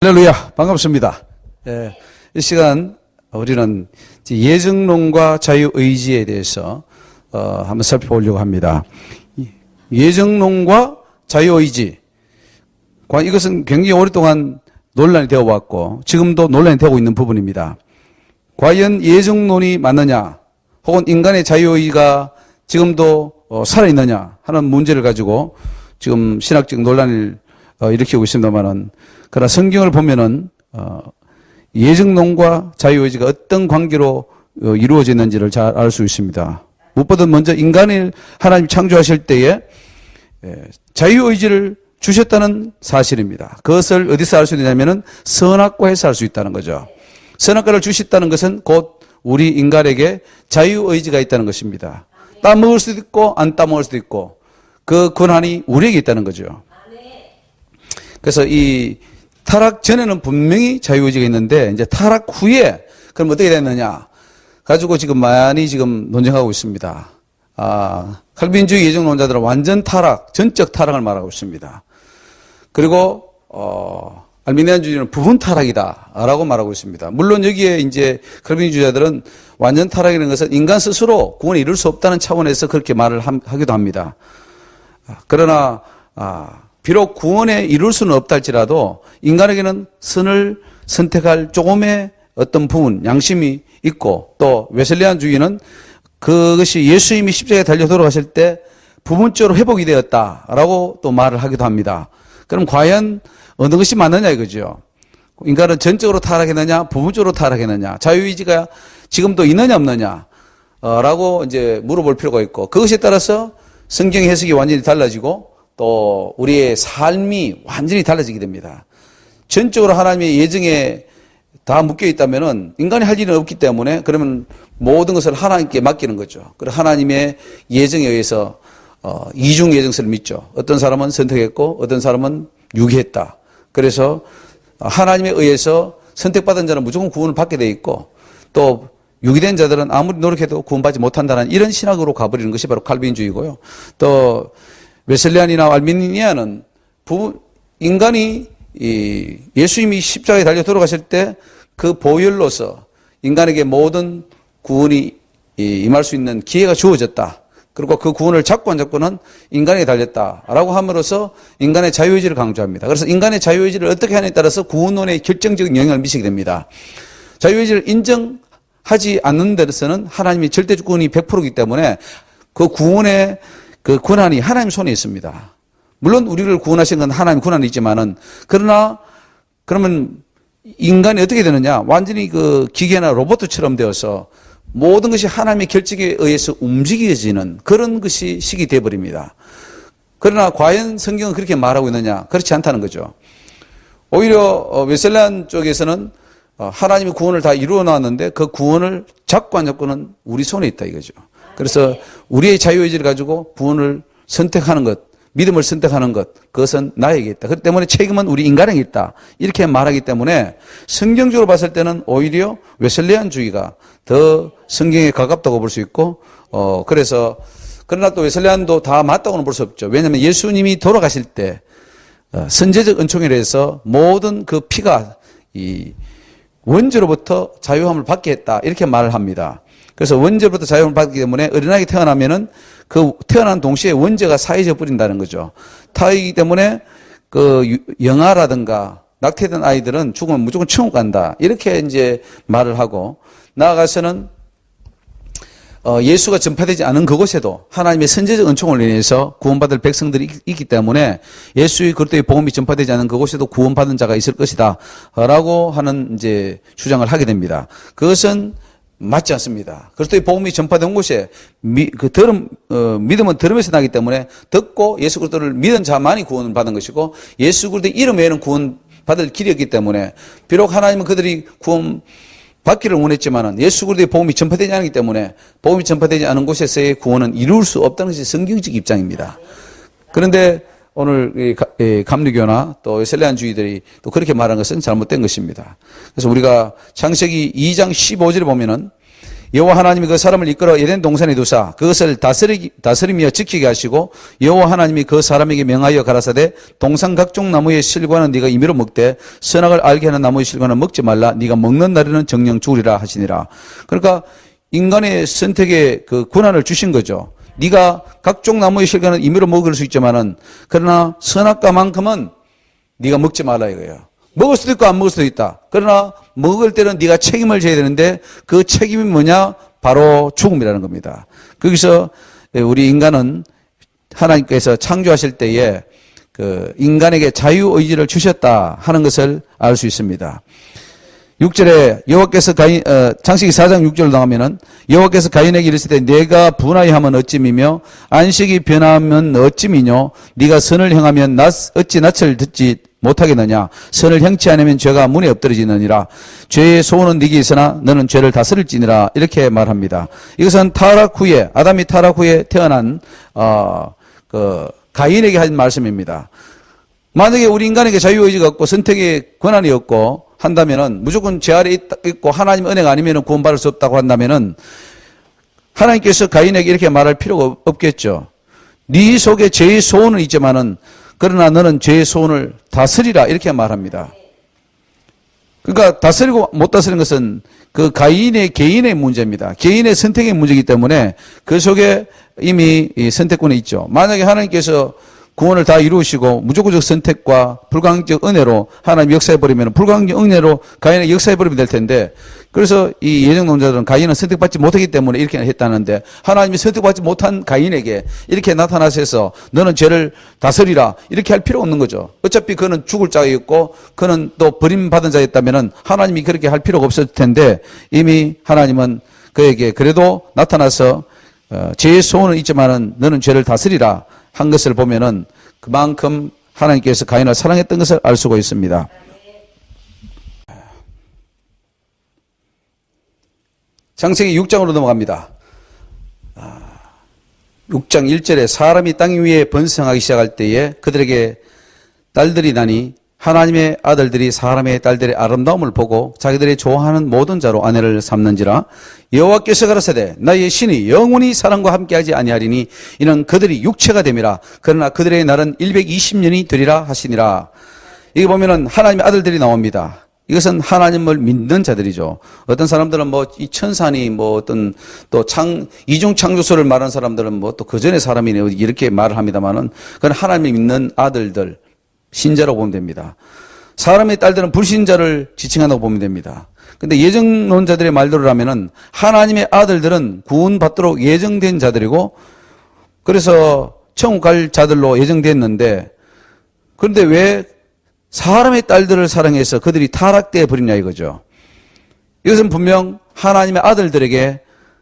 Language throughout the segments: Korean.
할렐루야, 반갑습니다. 이 시간 우리는 예정론과 자유의지에 대해서 한번 살펴보려고 합니다. 예정론과 자유의지, 이것은 굉장히 오랫동안 논란이 되어 왔고 지금도 논란이 되고 있는 부분입니다. 과연 예정론이 맞느냐, 혹은 인간의 자유의지가 지금도 살아있느냐 하는 문제를 가지고 지금 신학적 논란을 일으키고 있습니다만은, 그러나 성경을 보면은 예정론과 자유의지가 어떤 관계로 이루어져 있는지를 잘 알 수 있습니다. 무엇보다 먼저 인간을 하나님 창조하실 때에 자유의지를 주셨다는 사실입니다. 그것을 어디서 알 수 있느냐면은 선악과에서 알 수 있다는 거죠. 선악과를 주셨다는 것은 곧 우리 인간에게 자유의지가 있다는 것입니다. 따먹을 수도 있고 안 따먹을 수도 있고 그 권한이 우리에게 있다는 거죠. 그래서 이 타락 전에는 분명히 자유의지가 있는데, 이제 타락 후에 그럼 어떻게 됐느냐 가지고 지금 많이 지금 논쟁하고 있습니다. 칼빈주의 예정론자들은 완전 타락, 전적 타락을 말하고 있습니다. 그리고 알미니안주의는 부분 타락이다라고 말하고 있습니다. 물론 여기에 이제 칼빈주의자들은 완전 타락이라는 것은 인간 스스로 구원을 이룰 수 없다는 차원에서 그렇게 말을 하기도 합니다. 그러나 비록 구원에 이룰 수는 없다 할지라도 인간에게는 선을 선택할 조금의 어떤 부분, 양심이 있고, 또 웨슬리안주의는 그것이 예수님이 십자가에 달려 돌아가실 때 부분적으로 회복이 되었다라고 또 말을 하기도 합니다. 그럼 과연 어느 것이 맞느냐 이거죠. 인간은 전적으로 타락했느냐, 부분적으로 타락했느냐, 자유의지가 지금도 있느냐 없느냐 라고 이제 물어볼 필요가 있고, 그것에 따라서 성경 해석이 완전히 달라지고 또 우리의 삶이 완전히 달라지게 됩니다. 전적으로 하나님의 예정에 다 묶여 있다면은 인간이 할 일은 없기 때문에, 그러면 모든 것을 하나님께 맡기는 거죠. 그리고 하나님의 예정에 의해서 이중 예정설을 믿죠. 어떤 사람은 선택했고 어떤 사람은 유기했다. 그래서 하나님에 의해서 선택받은 자는 무조건 구원을 받게 돼 있고, 또 유기된 자들은 아무리 노력해도 구원받지 못한다는 이런 신학으로 가버리는 것이 바로 칼빈주의고요. 또 웨슬리안이나 알미니안은 인간이 예수님이 십자가에 달려 돌아가실 때 그 보혈로서 인간에게 모든 구원이 임할 수 있는 기회가 주어졌다. 그리고 그 구원을 잡고 안 잡고는 인간에게 달렸다라고 함으로써 인간의 자유의지를 강조합니다. 그래서 인간의 자유의지를 어떻게 하느냐에 따라서 구원론에 결정적인 영향을 미치게 됩니다. 자유의지를 인정하지 않는 데서는 하나님이 절대주권이 100%이기 때문에 그 구원의 그 권한이 하나님 손에 있습니다. 물론 우리를 구원하신 건 하나님 권한이 있지만은, 그러나 그러면 인간이 어떻게 되느냐? 완전히 그 기계나 로봇처럼 되어서 모든 것이 하나님의 결정에 의해서 움직여지는 그런 것이 식이 되어버립니다. 그러나 과연 성경은 그렇게 말하고 있느냐? 그렇지 않다는 거죠. 오히려 웨슬리안 쪽에서는 하나님의 구원을 다 이루어 놨는데 그 구원을 잡고 안 잡고는 우리 손에 있다 이거죠. 그래서 우리의 자유의지를 가지고 구원을 선택하는 것, 믿음을 선택하는 것, 그것은 나에게 있다. 그렇기 때문에 책임은 우리 인간에게 있다. 이렇게 말하기 때문에 성경적으로 봤을 때는 오히려 웨슬리안주의가 더 성경에 가깝다고 볼 수 있고, 그러나 또 웨슬리안도 다 맞다고는 볼 수 없죠. 왜냐하면 예수님이 돌아가실 때 선제적 은총에 대해서 모든 그 피가 이 원죄로부터 자유함을 받게 했다. 이렇게 말을 합니다. 그래서 원죄로부터 자유함을 받기 때문에 어린아이가 태어나면은 그 태어난 동시에 원죄가 사해져 버린다는 거죠. 타이기 때문에 그 영아라든가 낙태된 아이들은 죽으면 무조건 천국 간다. 이렇게 이제 말을 하고, 나아가서는 예수가 전파되지 않은 그곳에도 하나님의 선제적 은총을 인해서 구원받을 백성들이 있기 때문에 예수의 그리스도의 복음이 전파되지 않은 그곳에도 구원받은 자가 있을 것이다라고 하는 이제 주장을 하게 됩니다. 그것은 맞지 않습니다. 그리스도의 복음이 전파된 곳에 믿음은 들음에서 나기 때문에 듣고 예수 그리스도를 믿은 자만이 구원을 받은 것이고, 예수 그리스도의 이름 외에는 구원 받을 길이 없기 때문에, 비록 하나님은 그들이 구원 받기를 원했지만은 예수 그리스도의 복음이 전파되지 않기 때문에 복음이 전파되지 않은 곳에서의 구원은 이룰 수 없다는 것이 성경적 입장입니다. 그런데 오늘 감리교나 또 웨슬리안주의들이 또 그렇게 말하는 것은 잘못된 것입니다. 그래서 우리가 창세기 2장 15절에 보면은 여호와 하나님이 그 사람을 이끌어 에덴 동산에 두사 그것을 다스리며 지키게 하시고 여호와 하나님이 그 사람에게 명하여 가라사대 동산 각종 나무의 실과는 네가 임의로 먹되 선악을 알게 하는 나무의 실과는 먹지 말라. 네가 먹는 날에는 정령 죽으리라 하시니라. 그러니까 인간의 선택의 그 권한을 주신 거죠. 네가 각종 나무의 실과는 임의로 먹을 수 있지만은 그러나 선악과만큼은 네가 먹지 말라 이거예요. 먹을 수도 있고 안 먹을 수도 있다. 그러나 먹을 때는 네가 책임을 져야 되는데 그 책임이 뭐냐? 바로 죽음이라는 겁니다. 거기서 우리 인간은 하나님께서 창조하실 때에 그 인간에게 자유의지를 주셨다 하는 것을 알 수 있습니다. 6절에 여호와께서 창세기 4장 6절로 나가면은 여호와께서 가인에게 이르시되 내가 분하여 하면 어찌미며 안식이 변하면 어찌미뇨 네가 선을 행하면 어찌 낯을 듣지 못하겠느냐 선을 행치 않으면 죄가 문에 엎드러지느니라 죄의 소원은 네게 있으나 너는 죄를 다스릴지니라 이렇게 말합니다. 이것은 타락 후에 아담이 타락 후에 태어난 가인에게 한 말씀입니다. 만약에 우리 인간에게 자유의지가 없고 선택의 권한이 없고 한다면은 무조건 죄 아래 있고 하나님 은혜가 아니면은 구원받을 수 없다고 한다면은 하나님께서 가인에게 이렇게 말할 필요가 없겠죠. 네 속에 죄의 소원은 있지만은 그러나 너는 죄의 소원을 다스리라 이렇게 말합니다. 그러니까 다스리고 못 다스리는 것은 그 가인의 개인의 문제입니다. 개인의 선택의 문제이기 때문에 그 속에 이미 선택권이 있죠. 만약에 하나님께서 구원을 다 이루시고 무조건적 선택과 불가항적 은혜로 하나님 역사해버리면 불가항적 은혜로 가인에게 역사해버리면 될 텐데 그래서 이 예정론자들은 가인은 선택받지 못하기 때문에 이렇게 했다는데 하나님이 선택받지 못한 가인에게 이렇게 나타나셔서 너는 죄를 다스리라 이렇게 할 필요 없는 거죠. 어차피 그는 죽을 자였고 그는 또 버림받은 자였다면 하나님이 그렇게 할 필요가 없었을 텐데 이미 하나님은 그에게 그래도 나타나서 죄의 소원은 있지만은 너는 죄를 다스리라 한 것을 보면은 그만큼 하나님께서 가인을 사랑했던 것을 알 수가 있습니다. 창세기 6장으로 넘어갑니다. 6장 1절에 사람이 땅 위에 번성하기 시작할 때에 그들에게 딸들이 나니 하나님의 아들들이 사람의 딸들의 아름다움을 보고 자기들이 좋아하는 모든 자로 아내를 삼는지라 여호와께서 가라사대 나의 신이 영원히 사람과 함께하지 아니하리니 이는 그들이 육체가 됨이라 그러나 그들의 날은 120년이 되리라 하시니라. 여기 보면은 하나님의 아들들이 나옵니다. 이것은 하나님을 믿는 자들이죠. 어떤 사람들은 뭐 이 천사니 뭐 어떤 또 이중 창조소를 말하는 사람들은 뭐 또 그 전에 사람이네 이렇게 말을 합니다만은 그건 하나님을 믿는 아들들 신자라고 보면 됩니다. 사람의 딸들은 불신자를 지칭한다고 보면 됩니다. 근데 예정론자들의 말대로라면은 하나님의 아들들은 구원받도록 예정된 자들이고 그래서 천국 갈 자들로 예정됐는데 그런데 왜 사람의 딸들을 사랑해서 그들이 타락되어 버리냐 이거죠. 이것은 분명 하나님의 아들들에게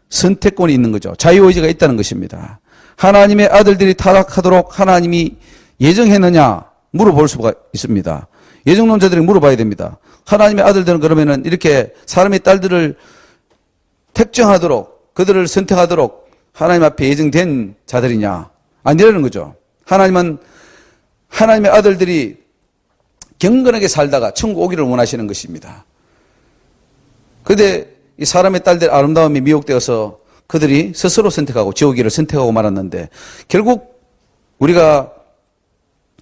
선택권이 있는 거죠. 자유의지가 있다는 것입니다. 하나님의 아들들이 타락하도록 하나님이 예정했느냐 물어볼 수가 있습니다. 예정론자들이 물어봐야 됩니다. 하나님의 아들들은 그러면은 이렇게 사람의 딸들을 택정하도록 그들을 선택하도록 하나님 앞에 예정된 자들이냐 아니라는 거죠. 하나님은 하나님의 아들들이 경건하게 살다가 천국 오기를 원하시는 것입니다. 그런데 이 사람의 딸들 아름다움이 미혹되어서 그들이 스스로 선택하고 지옥이를 선택하고 말았는데 결국 우리가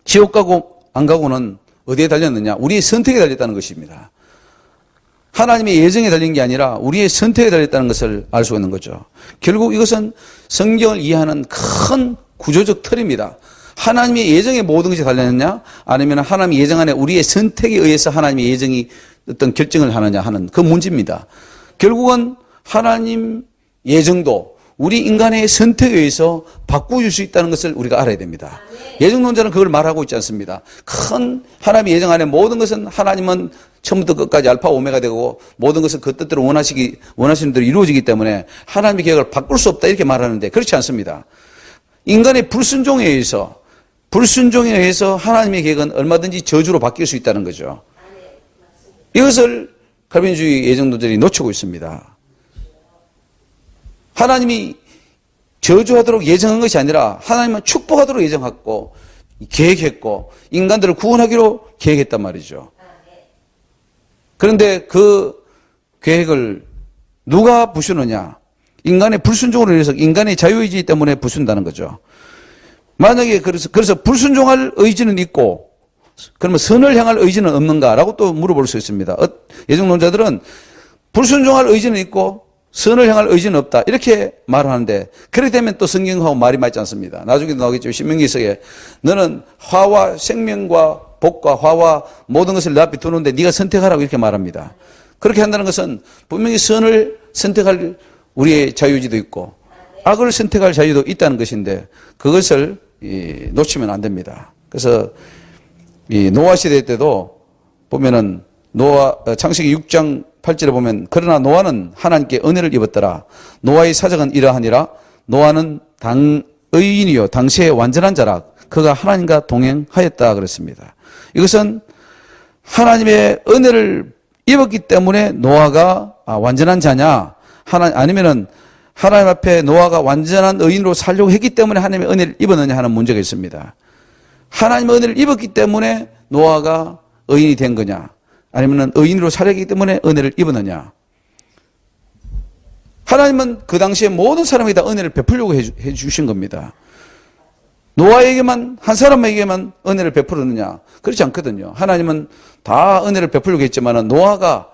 지옥 가고 안 가고는 어디에 달렸느냐? 우리의 선택에 달렸다는 것입니다. 하나님의 예정에 달린 게 아니라 우리의 선택에 달렸다는 것을 알 수가 있는 거죠. 결국 이것은 성경을 이해하는 큰 구조적 틀입니다. 하나님의 예정에 모든 것이 달렸느냐? 아니면 하나님의 예정 안에 우리의 선택에 의해서 하나님의 예정이 어떤 결정을 하느냐 하는 그 문제입니다. 결국은 하나님 예정도 우리 인간의 선택에 의해서 바꾸어줄 수 있다는 것을 우리가 알아야 됩니다. 예정론자는 그걸 말하고 있지 않습니다. 큰 하나님의 예정 안에 모든 것은 하나님은 처음부터 끝까지 알파 오메가 되고 모든 것은 그 뜻대로 원하시는 대로 이루어지기 때문에 하나님의 계획을 바꿀 수 없다 이렇게 말하는데 그렇지 않습니다. 인간의 불순종에 의해서 하나님의 계획은 얼마든지 저주로 바뀔 수 있다는 거죠. 이것을 칼빈주의 예정론자들이 놓치고 있습니다. 하나님이 저주하도록 예정한 것이 아니라 하나님은 축복하도록 예정했고 계획했고 인간들을 구원하기로 계획했단 말이죠. 그런데 그 계획을 누가 부수느냐? 인간의 불순종으로 인해서 인간의 자유의지 때문에 부순다는 거죠. 만약에 그래서 불순종할 의지는 있고 그러면 선을 향할 의지는 없는가라고 또 물어볼 수 있습니다. 예정론자들은 불순종할 의지는 있고 선을 향할 의지는 없다 이렇게 말하는데 그렇게 되면 또 성경하고 말이 맞지 않습니다. 나중에도 나오겠죠. 신명기서에 너는 화와 생명과 복과 화와 모든 것을 내 앞에 두는데 네가 선택하라고 이렇게 말합니다. 그렇게 한다는 것은 분명히 선을 선택할 우리의 자유의지도 있고 악을 선택할 자유도 있다는 것인데 그것을 놓치면 안 됩니다. 그래서 이 노아 시대 때도 보면은 창세기 6장 8절에 보면 그러나 노아는 하나님께 은혜를 입었더라. 노아의 사적은 이러하니라. 노아는 의인이요 당시에 완전한 자라. 그가 하나님과 동행하였다 그랬습니다. 이것은 하나님의 은혜를 입었기 때문에 노아가 완전한 자냐? 아니면은 하나님 앞에 노아가 완전한 의인으로 살려고 했기 때문에 하나님의 은혜를 입었느냐 하는 문제가 있습니다. 하나님의 은혜를 입었기 때문에 노아가 의인이 된 거냐? 아니면 의인으로 살았기 때문에 은혜를 입었느냐? 하나님은 그 당시에 모든 사람에게 다 은혜를 베풀려고 해주신 겁니다. 노아에게만 한 사람에게만 은혜를 베풀었느냐? 그렇지 않거든요. 하나님은 다 은혜를 베풀려고 했지만 노아가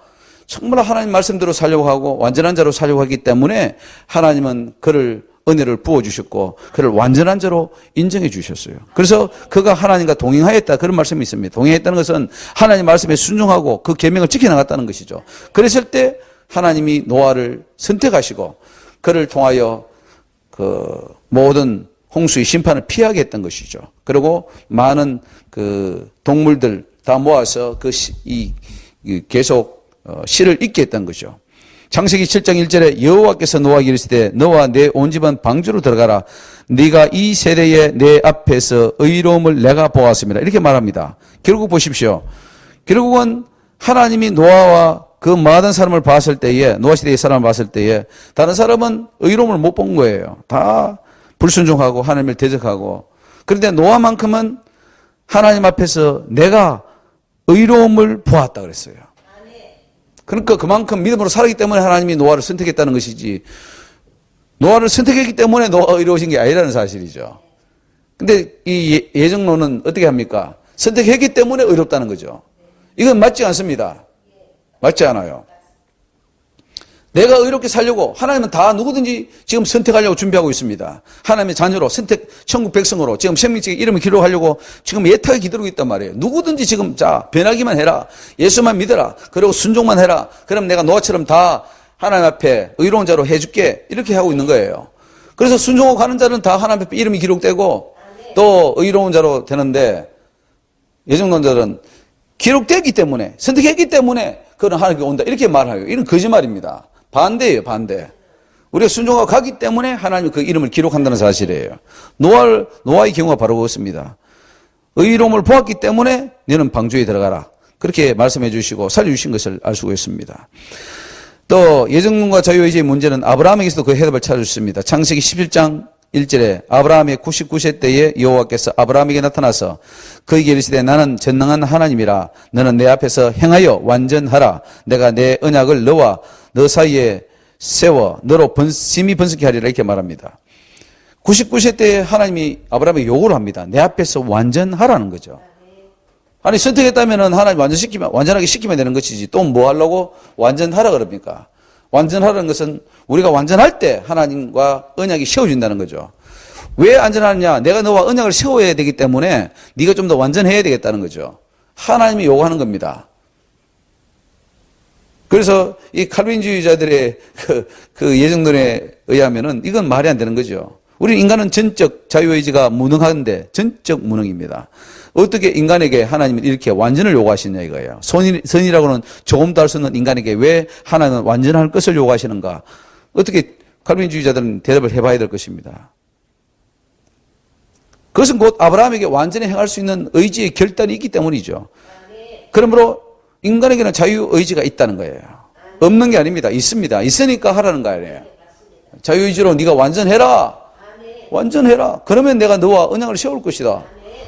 정말 하나님 말씀대로 살려고 하고 완전한 자로 살려고 하기 때문에 하나님은 그를 은혜를 부어주셨고 그를 완전한 자로 인정해 주셨어요. 그래서 그가 하나님과 동행하였다 그런 말씀이 있습니다. 동행했다는 것은 하나님 말씀에 순종하고 그 계명을 지켜나갔다는 것이죠. 그랬을 때 하나님이 노아를 선택하시고 그를 통하여 그 모든 홍수의 심판을 피하게 했던 것이죠. 그리고 많은 그 동물들 다 모아서 계속 씨를 잇게 했던 거죠. 창세기 7장 1절에 여호와께서 노아에게 이르시되 너와 내 온 집은 방주로 들어가라. 네가 이 세대에 내 앞에서 의로움을 내가 보았습니다. 이렇게 말합니다. 결국 보십시오. 결국은 하나님이 노아와 그 많은 사람을 봤을 때에 노아 시대의 사람을 봤을 때에 다른 사람은 의로움을 못 본 거예요. 다 불순종하고 하나님을 대적하고. 그런데 노아만큼은 하나님 앞에서 내가 의로움을 보았다 그랬어요. 그러니까 그만큼 믿음으로 살았기 때문에 하나님이 노아를 선택했다는 것이지 노아를 선택했기 때문에 노아가 의로우신 게 아니라는 사실이죠. 근데 이 예정론은 어떻게 합니까? 선택했기 때문에 의롭다는 거죠. 이건 맞지 않습니다. 맞지 않아요. 내가 의롭게 살려고 하나님은 다 누구든지 지금 선택하려고 준비하고 있습니다. 하나님의 자녀로 천국 백성으로 지금 생명책에 이름을 기록하려고 지금 애타게 기다리고 있단 말이에요. 누구든지 지금 변하기만 해라. 예수만 믿어라. 그리고 순종만 해라. 그럼 내가 노아처럼 다 하나님 앞에 의로운 자로 해줄게. 이렇게 하고 있는 거예요. 그래서 순종하고 가는 자는 다 하나님 앞에 이름이 기록되고 또 의로운 자로 되는데 예정론자들은 기록되기 때문에 선택했기 때문에 그는 하나님께 온다. 이렇게 말해요. 이런 거짓말입니다. 반대예요, 반대. 우리가 순종하고 가기 때문에 하나님이 그 이름을 기록한다는 사실이에요. 노아의 경우가 바로 그렇습니다. 의로움을 보았기 때문에 너는 방주에 들어가라. 그렇게 말씀해 주시고 살려주신 것을 알 수가 있습니다. 또 예정론과 자유의지의 문제는 아브라함에게서도 그 해답을 찾아주십니다. 창세기 11장 1절에 아브라함의 99세 때에 여호와께서 아브라함에게 나타나서 그에게 이르시되 나는 전능한 하나님이라 너는 내 앞에서 행하여 완전하라. 내가 내 언약을 너와 너 사이에 세워 너로 심히 번성케 하리라 이렇게 말합니다. 99세 때에 하나님이 아브라함에게 요구를 합니다. 내 앞에서 완전하라는 거죠. 아니 선택했다면 하나님 완전하게 시키면 되는 것이지 또 뭐 하려고 완전하라 그럽니까? 완전하라는 것은 우리가 완전할 때 하나님과 언약이 세워진다는 거죠. 왜 안전하느냐? 내가 너와 언약을 세워야 되기 때문에 네가 좀 더 완전해야 되겠다는 거죠. 하나님이 요구하는 겁니다. 그래서 이 칼빈주의자들의 그 예정론에 의하면은 이건 말이 안 되는 거죠. 우리 인간은 전적 자유의지가 무능한데 전적 무능입니다. 어떻게 인간에게 하나님은 이렇게 완전을 요구하시냐 이거예요. 선이라고는 조금도 할 수 없는 인간에게 왜 하나님은 완전할 것을 요구하시는가? 어떻게 칼빈주의자들은 대답을 해봐야 될 것입니다. 그것은 곧 아브라함에게 완전히 행할 수 있는 의지의 결단이 있기 때문이죠. 그러므로 인간에게는 자유의지가 있다는 거예요. 없는 게 아닙니다. 있습니다. 있으니까 하라는 거 아니에요. 자유의지로 네가 완전해라. 완전해라. 그러면 내가 너와 언약을 세울 것이다.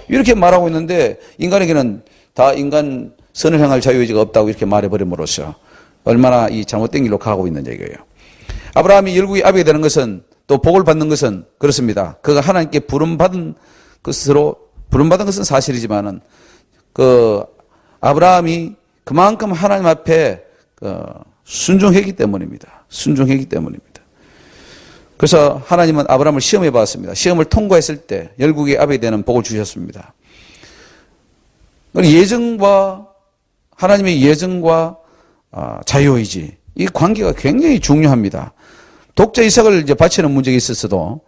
이렇게 말하고 있는데 인간에게는 다 인간 선을 향할 자유의지가 없다고 이렇게 말해버림으로써 얼마나 이 잘못된 길로 가고 있는 얘기예요. 아브라함이 열국의 아비가 되는 것은 또 복을 받는 것은 그렇습니다. 그가 하나님께 부름받은 것은 사실이지만은 아브라함이 그만큼 하나님 앞에 순종했기 때문입니다. 순종했기 때문입니다. 그래서 하나님은 아브라함을 시험해 봤습니다. 시험을 통과했을 때 열국의 아비가 되는 복을 주셨습니다. 하나님의 예정과 자유의지, 이 관계가 굉장히 중요합니다. 독자 이삭을 이제 바치는 문제가 있었어도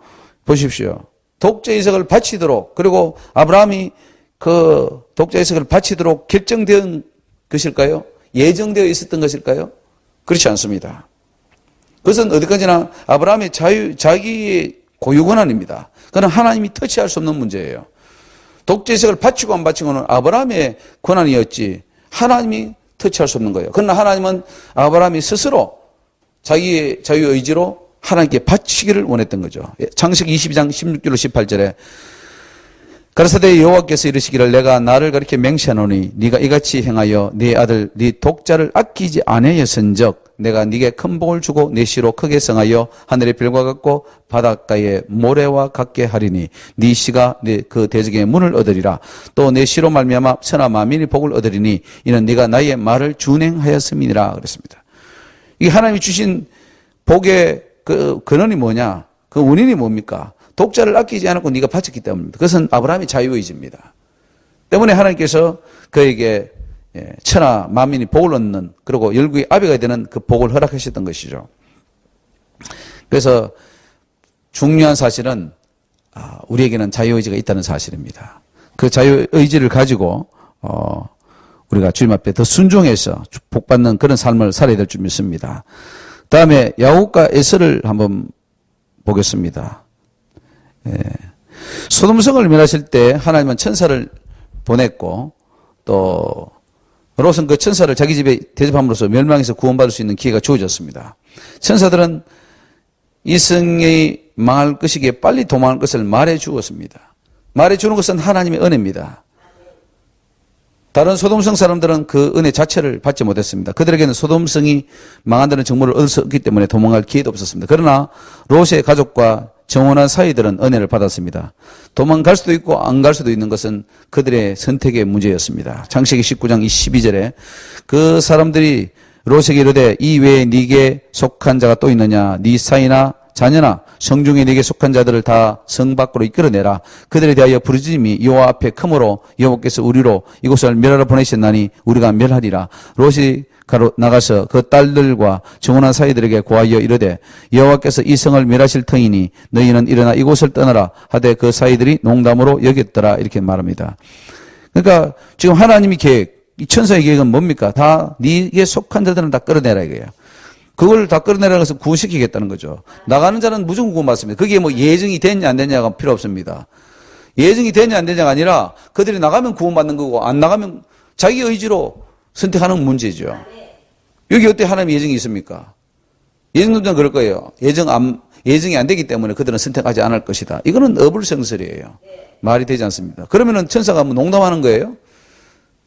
보십시오. 독자 이삭을 바치도록, 그리고 아브라함이 그 독자 이삭을 바치도록 결정된 것일까요? 예정되어 있었던 것일까요? 그렇지 않습니다. 그것은 어디까지나 아브라함의 자기의 고유 권한입니다. 그건 하나님이 터치할 수 없는 문제예요. 독자 이삭을 바치고 안 바치고는 아브라함의 권한이었지 하나님이 터치할 수 없는 거예요. 그러나 하나님은 아브라함이 스스로 자기의 자유의지로 하나님께 바치기를 원했던 거죠. 창세기 22장 16절로 18절에 가라사대 여호와께서 이르시기를 내가 나를 가리켜 맹세하노니 네가 이같이 행하여 네 아들 네 독자를 아끼지 아니하였은즉 내가 네게 큰 복을 주고 네 씨로 크게 성하여 하늘의 별과 같고 바닷가의 모래와 같게 하리니 네 씨가 그 대적의 문을 얻으리라. 또 네 씨로 말미암아 천하 만민이 복을 얻으리니 이는 네가 나의 말을 준행하였음이니라 그랬습니다. 이 하나님이 주신 복의 그 근원이 뭐냐? 그 원인이 뭡니까? 독자를 아끼지 않았고 네가 바쳤기 때문입니다. 그것은 아브라함의 자유의지입니다. 때문에 하나님께서 그에게 천하 만민이 복을 얻는, 그리고 열국의 아비가 되는 그 복을 허락하셨던 것이죠. 그래서 중요한 사실은 우리에게는 자유의지가 있다는 사실입니다. 그 자유의지를 가지고 우리가 주님 앞에 더 순종해서 복받는 그런 삶을 살아야 될 줄 믿습니다. 다음에 야곱과 에서를 한번 보겠습니다. 소돔성을 멸하실 때 하나님은 천사를 보냈고 또 롯은 그 천사를 자기 집에 대접함으로써 멸망에서 구원받을 수 있는 기회가 주어졌습니다. 천사들은 이성이 망할 것이기에 빨리 도망할 것을 말해 주었습니다. 말해 주는 것은 하나님의 은혜입니다. 다른 소돔성 사람들은 그 은혜 자체를 받지 못했습니다. 그들에게는 소돔성이 망한다는 정보를 얻었기 때문에 도망갈 기회도 없었습니다. 그러나 롯의 가족과 정원한 사이들은 은혜를 받았습니다. 도망갈 수도 있고 안 갈 수도 있는 것은 그들의 선택의 문제였습니다. 창세기 19장 12절에 그 사람들이 롯에게 이르되 이 외에 네게 속한 자가 또 있느냐? 네 사이나 자녀나 성중에 네게 속한 자들을 다 성 밖으로 이끌어내라. 그들에 대하여 부르짖음이 여호와 앞에 크므로 여호와께서 우리로 이곳을 멸하러 보내셨나니 우리가 멸하리라. 롯이 나가서 그 딸들과 정혼한 사이들에게 고하여 이르되 여호와께서 이 성을 멸하실 터이니 너희는 일어나 이곳을 떠나라 하되 그 사이들이 농담으로 여겼더라. 이렇게 말합니다. 그러니까 지금 하나님의 계획, 이 천사의 계획은 뭡니까? 다 네게 속한 자들은 다 끌어내라 이거예요. 그걸 다 끌어내라는 것은 구원시키겠다는 거죠. 나가는 자는 무조건 구원받습니다. 그게 뭐 예정이 됐냐 안 됐냐가 필요 없습니다. 예정이 됐냐 안 됐냐가 아니라 그들이 나가면 구원받는 거고 안 나가면 자기 의지로 선택하는 문제죠. 여기 어때 하나님의 예정이 있습니까? 예정론자는 그럴 거예요. 예정이 안 되기 때문에 그들은 선택하지 않을 것이다. 이거는 어불성설이에요. 말이 되지 않습니다. 그러면은 천사가 뭐 농담하는 거예요?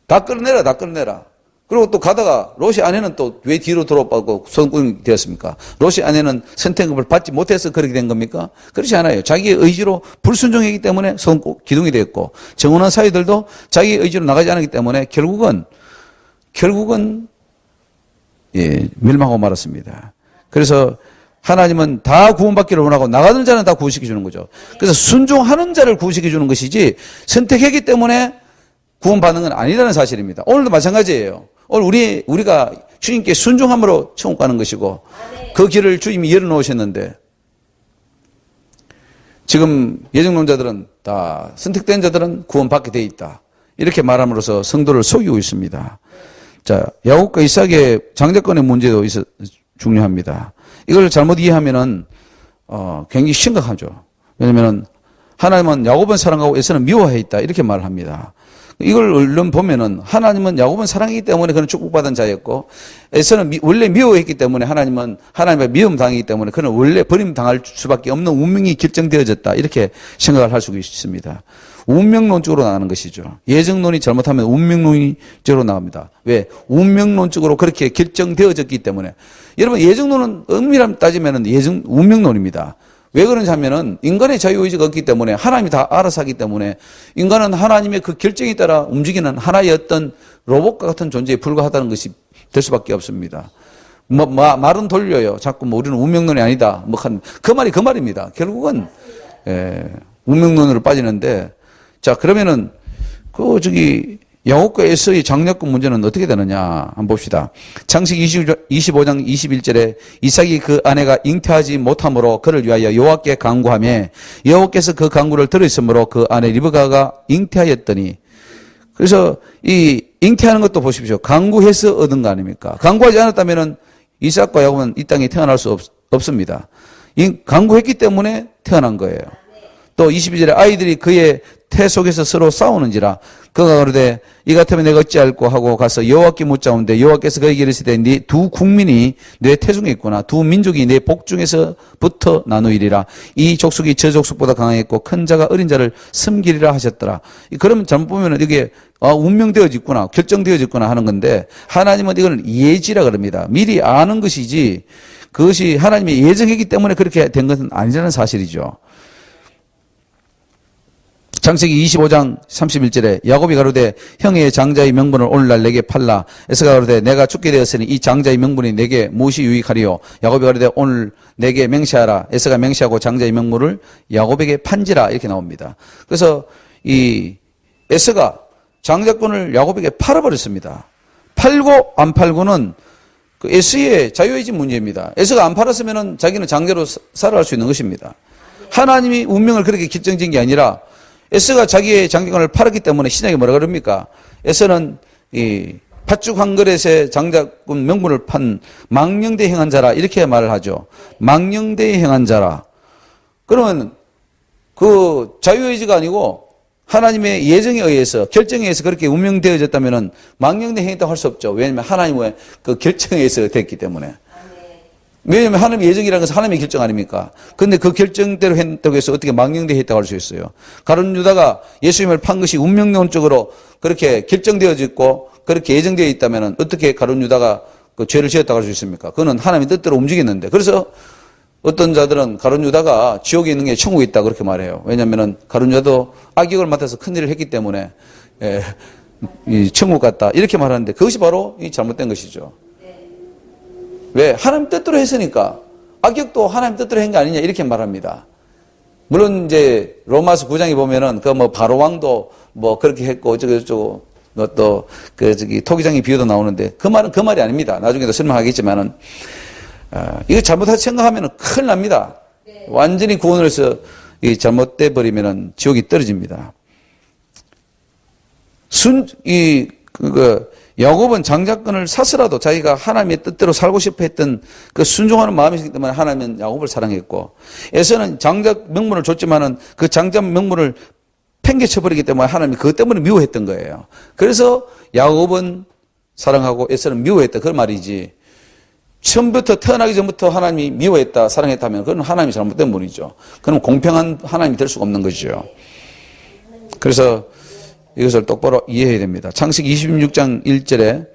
다 끌어내라, 다 끌어내라. 그리고 또 가다가 롯의 아내는 또 왜 뒤로 돌아가고 소돔꾼이 되었습니까? 롯의 아내는 선택을 받지 못해서 그렇게 된 겁니까? 그렇지 않아요. 자기의 의지로 불순종했기 때문에 소돔꾼 기둥이 됐고 정혼한 사이들도 자기의 의지로 나가지 않았기 때문에 결국은 멸망하고 말았습니다. 그래서 하나님은 다 구원받기를 원하고 나가는 자는 다 구원시켜 주는 거죠. 그래서 순종하는 자를 구원시켜 주는 것이지 선택했기 때문에 구원받는 건 아니라는 사실입니다. 오늘도 마찬가지예요. 오늘 우리가 주님께 순종함으로 천국 가는 것이고 그 길을 주님이 열어놓으셨는데 지금 예정론자들은 다 선택된 자들은 구원받게 돼 있다. 이렇게 말함으로써 성도를 속이고 있습니다. 자, 야곱과 이삭의 장자권의 문제도 중요합니다. 이걸 잘못 이해하면은 굉장히 심각하죠. 왜냐면은 하나님은 야곱은 사랑하고 에서는 미워해 있다 이렇게 말을 합니다. 이걸 얼른 보면은 하나님은 야곱은 사랑이기 때문에 그는 축복받은 자였고 에서는 원래 미워했기 때문에 하나님은 하나님의 미움 당했기 때문에 그는 원래 버림당할 수밖에 없는 운명이 결정되어졌다 이렇게 생각을 할 수 있습니다. 운명론적으로 나가는 것이죠. 예정론이 잘못하면 운명론적으로 나갑니다. 왜? 운명론적으로 그렇게 결정되어졌기 때문에. 여러분, 예정론은 엄밀히 따지면 운명론입니다. 왜 그런지 하면은 인간의 자유의지가 없기 때문에 하나님이 다 알아서 하기 때문에 인간은 하나님의 그 결정에 따라 움직이는 하나의 어떤 로봇과 같은 존재에 불과하다는 것이 될 수밖에 없습니다. 말은 돌려요. 자꾸 우리는 운명론이 아니다. 그 말이 그 말입니다. 결국은, 운명론으로 빠지는데, 자, 그러면은, 야곱과 에서의 장자권 문제는 어떻게 되느냐 한번 봅시다. 창세기 25장 21절에 이삭이 그 아내가 잉태하지 못함으로 그를 위하여 여호와께 간구하며 여호와께서 그 간구를 들으심으로 그 아내 리브가가 잉태하였더니, 그래서 이 잉태하는 것도 보십시오. 간구해서 얻은 거 아닙니까? 간구하지 않았다면은 이삭과 야곱은 이 땅에 태어날 수 없습니다. 간구했기 때문에 태어난 거예요. 또 22절에 아이들이 그의 태 속에서 서로 싸우는지라 그가 가로되 이 같으면 내가 어찌할꼬 하고 가서 여호와께 묻자온데 여호와께서 그에게 이르시되 네 두 국민이 내 태중에 있구나. 두 민족이 내 복중에서부터 나누이리라. 이 족속이 저 족속보다 강하겠고 큰 자가 어린 자를 섬기리라 하셨더라. 그러면 잘못 보면 이게 운명되어졌구나, 결정되어졌구나 하는 건데 하나님은 이거는 예지라 그럽니다. 미리 아는 것이지 그것이 하나님의 예정이기 때문에 그렇게 된 것은 아니라는 사실이죠. 창세기 25장 31절에 야곱이 가로되 형의 장자의 명분을 오늘날 내게 팔라. 에서가 가로되 내가 죽게 되었으니 이 장자의 명분이 내게 무엇이 유익하리요. 야곱이 가로되 오늘 내게 맹세하라. 에서가 맹세하고 장자의 명분을 야곱에게 판지라. 이렇게 나옵니다. 그래서 이 에서가 장자권을 야곱에게 팔아버렸습니다. 팔고 안 팔고는 그 에서의 자유의지 문제입니다. 에서가 안 팔았으면 자기는 장자로 살아갈 수 있는 것입니다. 하나님이 운명을 그렇게 결정진 게 아니라 에서가 자기의 장자권을 팔았기 때문에 신약에 뭐라 그럽니까? 에서는 이 팥죽 한 그릇에 장자권 명분을 판 망령되이 행한 자라 이렇게 말을 하죠. 망령되이 행한 자라. 그러면 그 자유의지가 아니고 하나님의 예정에 의해서 결정에 의해서 그렇게 운명되어졌다면은 망령되이 행했다고 할 수 없죠. 왜냐하면 하나님의 그 결정에 의해서 됐기 때문에. 왜냐하면 하나님의 예정이라는 것은 하나님의 결정 아닙니까? 그런데 그 결정대로 했다고 해서 어떻게 망령되이 했다고 할 수 있어요? 가룟 유다가 예수님을 판 것이 운명론적으로 그렇게 결정되어졌고 그렇게 예정되어 있다면 어떻게 가룟 유다가 그 죄를 지었다고 할 수 있습니까? 그거는 하나님의 뜻대로 움직였는데. 그래서 어떤 자들은 가룟 유다가 지옥에 있는 게 천국에 있다 그렇게 말해요. 왜냐하면 가룟 유다도 악역을 맡아서 큰일을 했기 때문에 이 천국 같다 이렇게 말하는데 그것이 바로 이 잘못된 것이죠. 왜? 하나님 뜻대로 했으니까. 악역도 하나님 뜻대로 한 게 아니냐 이렇게 말합니다. 물론 이제 로마서 9장에 보면은 그 바로 왕도 그렇게 했고 어쩌고 또 토기장의 비유도 나오는데 그 말은 그 말이 아닙니다. 나중에도 설명하겠지만은 이거 잘못해서 생각하면은 큰일 납니다. 완전히 구원을 해서 잘못돼 버리면은 지옥이 떨어집니다. 야곱은 장자권을 사서라도 자기가 하나님의 뜻대로 살고 싶어 했던 그 순종하는 마음이기 때문에 하나님은 야곱을 사랑했고, 에서는 장자 명분을 줬지만은 그 장자 명분을 팽개쳐버리기 때문에 하나님이 그것 때문에 미워했던 거예요. 그래서 야곱은 사랑하고 에서는 미워했다. 그런 말이지. 처음부터 태어나기 전부터 하나님이 미워했다, 사랑했다면 그건 하나님이 잘못된 분이죠. 그럼 공평한 하나님이 될 수가 없는 것이죠. 그래서 이것을 똑바로 이해해야 됩니다. 창세기 26장 1절에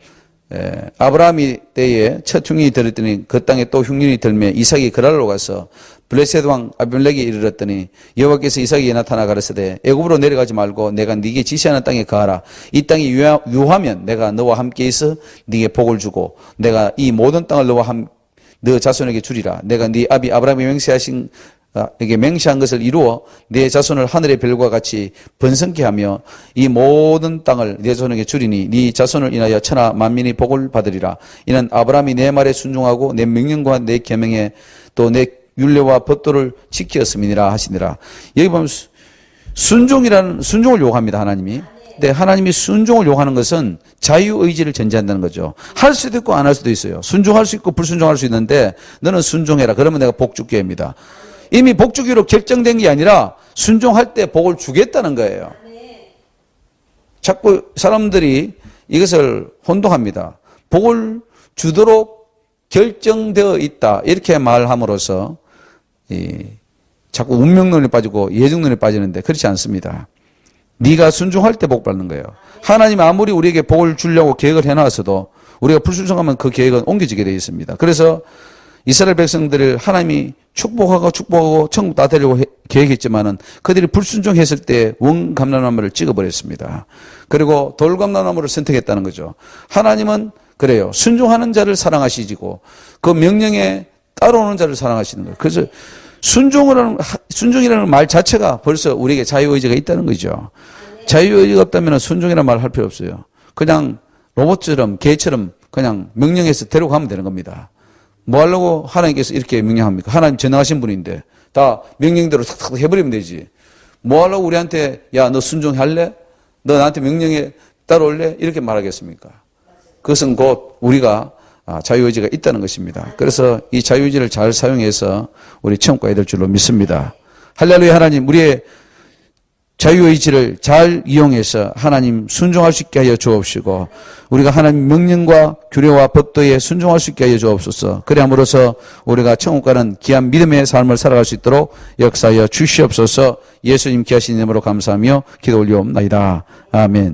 아브라함이 때에 첫 흉년이 들었더니 그 땅에 또 흉년이 들매 이삭이 그랄로 가서 블레셋 왕 아비멜렉에 이르렀더니 여호와께서 이삭에게 나타나 가르치되 애굽으로 내려가지 말고 내가 네게 지시하는 땅에 거하라. 이 땅이 유하면 내가 너와 함께 있어 네게 복을 주고 내가 이 모든 땅을 너 자손에게 주리라. 내가 네 아비 아브라함이 맹세한 것을 이루어 내 자손을 하늘의 별과 같이 번성케 하며 이 모든 땅을 내 자손에게 주리니 네 자손을 인하여 천하 만민이 복을 받으리라. 이는 아브라함이 내 말에 순종하고 내 명령과 내 계명에 또 내 율례와 법도를 지켰음이니라 하시니라. 여기 보면 순종을 요구합니다. 하나님이. 근데 하나님이 순종을 요구하는 것은 자유의지를 전제한다는 거죠. 할 수도 있고 안 할 수도 있어요. 순종할 수 있고 불순종할 수 있는데 너는 순종해라. 그러면 내가 복 줄게 합니다. 이미 복 주기로 결정된 게 아니라 순종할 때 복을 주겠다는 거예요. 자꾸 사람들이 이것을 혼동합니다. 복을 주도록 결정되어 있다 이렇게 말함으로써 자꾸 운명론에 빠지고 예정론에 빠지는데 그렇지 않습니다. 네가 순종할 때 복 받는 거예요. 하나님 아무리 우리에게 복을 주려고 계획을 해놨어도 우리가 불순종하면 그 계획은 옮겨지게 되어 있습니다. 그래서 이스라엘 백성들을 하나님이 축복하고 천국 다 되려고 계획했지만은 그들이 불순종했을 때 원감람나무를 찍어버렸습니다. 그리고 돌감람나무를 선택했다는 거죠. 하나님은 그래요. 순종하는 자를 사랑하시고 그 명령에 따라오는 자를 사랑하시는 거예요. 그래서 순종이라는 말 자체가 벌써 우리에게 자유의지가 있다는 거죠. 자유의지가 없다면 순종이라는 말 할 필요 없어요. 그냥 로봇처럼 개처럼 그냥 명령해서 데려가면 되는 겁니다. 뭐 하려고 하나님께서 이렇게 명령합니까? 하나님 전능하신 분인데 다 명령대로 탁탁 해버리면 되지. 뭐 하려고 우리한테 야 너 순종할래? 너 나한테 명령에 따라올래? 이렇게 말하겠습니까? 그것은 곧 우리가 자유의지가 있다는 것입니다. 그래서 이 자유의지를 잘 사용해서 우리 천국 가야 될 줄로 믿습니다. 할렐루야. 하나님 우리의 자유의지를 잘 이용해서 하나님 순종할 수 있게 하여 주옵시고 우리가 하나님 명령과 규례와 법도에 순종할 수 있게 하여 주옵소서. 그래 함으로써 우리가 천국 가는 귀한 믿음의 삶을 살아갈 수 있도록 역사하여 주시옵소서. 예수님 귀하신 이름으로 감사하며 기도 올리옵나이다. 아멘.